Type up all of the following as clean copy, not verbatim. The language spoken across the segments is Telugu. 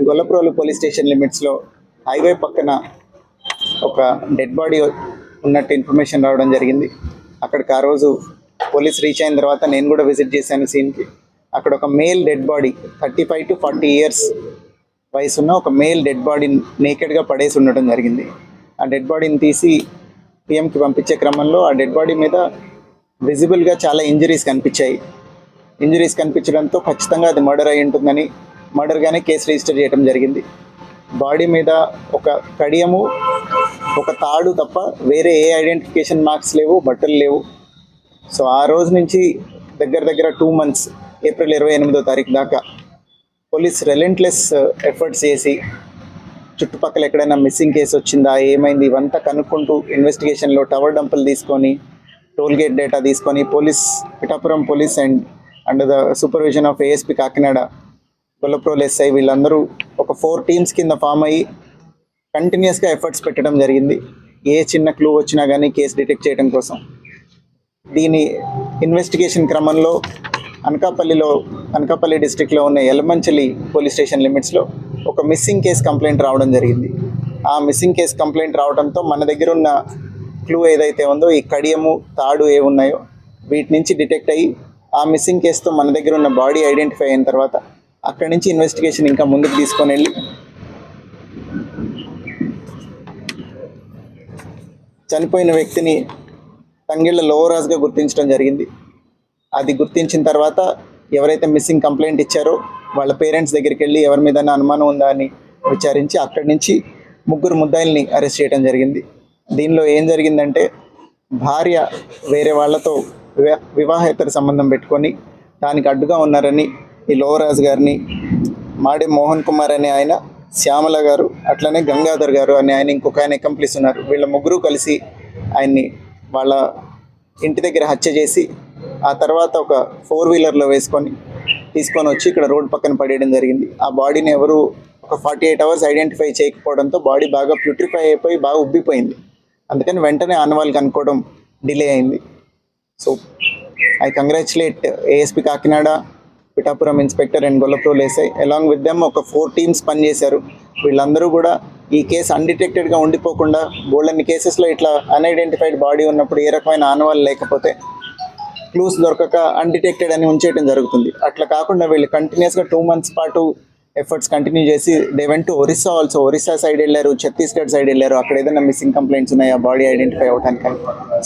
గొల్లప్రోలు పోలీస్ స్టేషన్ లిమిట్స్లో హైవే పక్కన ఒక డెడ్ బాడీ ఉన్నట్టు ఇన్ఫర్మేషన్ రావడం జరిగింది. అక్కడికి ఆ రోజు పోలీస్ రీచ్ అయిన తర్వాత నేను కూడా విజిట్ చేశాను సీన్కి. అక్కడ ఒక male dead body 35 to 40 years వయసున్న ఒక మేల్ డెడ్ బాడీ నేకెడ్గా పడేసి ఉండడం జరిగింది. ఆ డెడ్ బాడీని తీసి పిఎంకి పంపించే క్రమంలో ఆ డెడ్ బాడీ మీద విజిబుల్గా చాలా ఇంజరీస్ కనిపించాయి. ఇంజరీస్ కనిపించడంతో ఖచ్చితంగా అది మర్డర్ అయి ఉంటుందని మర్డర్గానే కేసు రిజిస్టర్ చేయడం జరిగింది. బాడీ మీద ఒక కడియము, ఒక తాడు తప్ప వేరే ఏ ఐడెంటిఫికేషన్ మార్క్స్ లేవు, బట్టలు లేవు. సో ఆ రోజు నుంచి దగ్గర 2 months, ఏప్రిల్ 28వ తారీఖు దాకా పోలీస్ రెలెంట్లెస్ ఎఫర్ట్స్ చేసి చుట్టుపక్కల ఎక్కడైనా మిస్సింగ్ కేసు వచ్చిందా, ఏమైంది, ఇవంతా కనుక్కుంటూ ఇన్వెస్టిగేషన్లో టవర్ డంపులు తీసుకొని, టోల్గేట్ డేటా తీసుకొని Pithapuram police and under the supervision of ASP Kakinada, Gollaprolu SI వీళ్ళందరూ ఒక 4 teams కింద ఫామ్ అయ్యి కంటిన్యూస్గా ఎఫర్ట్స్ పెట్టడం జరిగింది. ఏ చిన్న క్లూ వచ్చినా కానీ కేసు డిటెక్ట్ చేయడం కోసం. దీని ఇన్వెస్టిగేషన్ క్రమంలో అనకాపల్లి డిస్ట్రిక్ట్లో ఉన్న యలమంచిలి పోలీస్ స్టేషన్ లిమిట్స్లో ఒక మిస్సింగ్ కేసు కంప్లైంట్ రావడం జరిగింది. ఆ మిస్సింగ్ కేసు కంప్లైంట్ రావడంతో మన దగ్గర ఉన్న క్లూ ఏదైతే ఉందో, ఈ కడియము, తాడు ఉన్నాయో వీటి నుంచి డిటెక్ట్ అయ్యి ఆ మిస్సింగ్ కేసుతో మన దగ్గర ఉన్న బాడీ ఐడెంటిఫై అయిన తర్వాత అక్కడి నుంచి ఇన్వెస్టిగేషన్ ఇంకా ముందుకు తీసుకొని వెళ్ళి చనిపోయిన వ్యక్తిని తంగెళ్ళ లోవరాజుగా గుర్తించడం జరిగింది. అది గుర్తించిన తర్వాత ఎవరైతే మిస్సింగ్ కంప్లైంట్ ఇచ్చారో వాళ్ళ పేరెంట్స్ దగ్గరికి వెళ్ళి ఎవరి మీద అనుమానం ఉందా అని విచారించి అక్కడి నుంచి 3 ముద్దాయిల్ని అరెస్ట్ చేయడం జరిగింది. దీనిలో ఏం జరిగిందంటే, భార్య వేరే వాళ్ళతో వివాహేతర సంబంధం పెట్టుకొని దానికి అడ్డుగా ఉన్నారని ఈ లోవరాజు గారిని, మాడే మోహన్ కుమార్ అనే ఆయన, శ్యామల గారు, అట్లనే గంగాధర్ గారు అనే ఆయన, ఇంకొక ఆయన అకంప్లిస్ ఉన్నారు. వీళ్ళ 3 కలిసి ఆయన్ని వాళ్ళ ఇంటి దగ్గర హత్య చేసి ఆ తర్వాత ఒక 4-wheelerలో తీసుకొని వచ్చి ఇక్కడ రోడ్ పక్కన పడేయడం జరిగింది. ఆ బాడీని ఎవరు ఒక 48 hours ఐడెంటిఫై చేయకపోవడంతో బాడీ బాగా ప్యూట్రిఫై అయిపోయి బాగా ఉబ్బిపోయింది. అందుకని వెంటనే ఆనవాళ్ళు కనుక్కోవడం డిలే అయింది. So I congratulate ASP Kakinada, Pithapuram inspector and Gollaprolu SI along with them. ఒక 4 teams పనిచేశారు. వీళ్ళందరూ కూడా ఈ కేసు అన్డిటెక్టెడ్గా ఉండిపోకుండా, బోల్డన్ని కేసెస్లో ఇట్లా అన్ఐడెంటిఫైడ్ బాడీ ఉన్నప్పుడు ఏ రకమైన ఆనవాళ్ళు లేకపోతే క్లూస్ దొరకక అన్డిటెక్టెడ్ అని ఉంచేయడం జరుగుతుంది. అట్లా కాకుండా వీళ్ళు కంటిన్యూస్గా 2 months పాటు ఎఫర్ట్స్ కంటిన్యూ చేసి they went to Orissa also. Orissa side వెళ్ళారు, ఛత్తీస్గఢ్ సైడ్ వెళ్ళారు. అక్కడ ఏదైనా మిస్సింగ్ కంప్లైంట్స్ ఉన్నాయి ఆ బాడీ ఐడెంటిఫై అవ్వడానికి.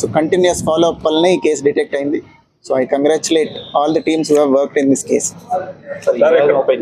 సో కంటిన్యూస్ ఫాలో అప్ వల్లనే ఈ కేసు డిటెక్ట్ అయింది. So I congratulate all the teams who have worked in this case.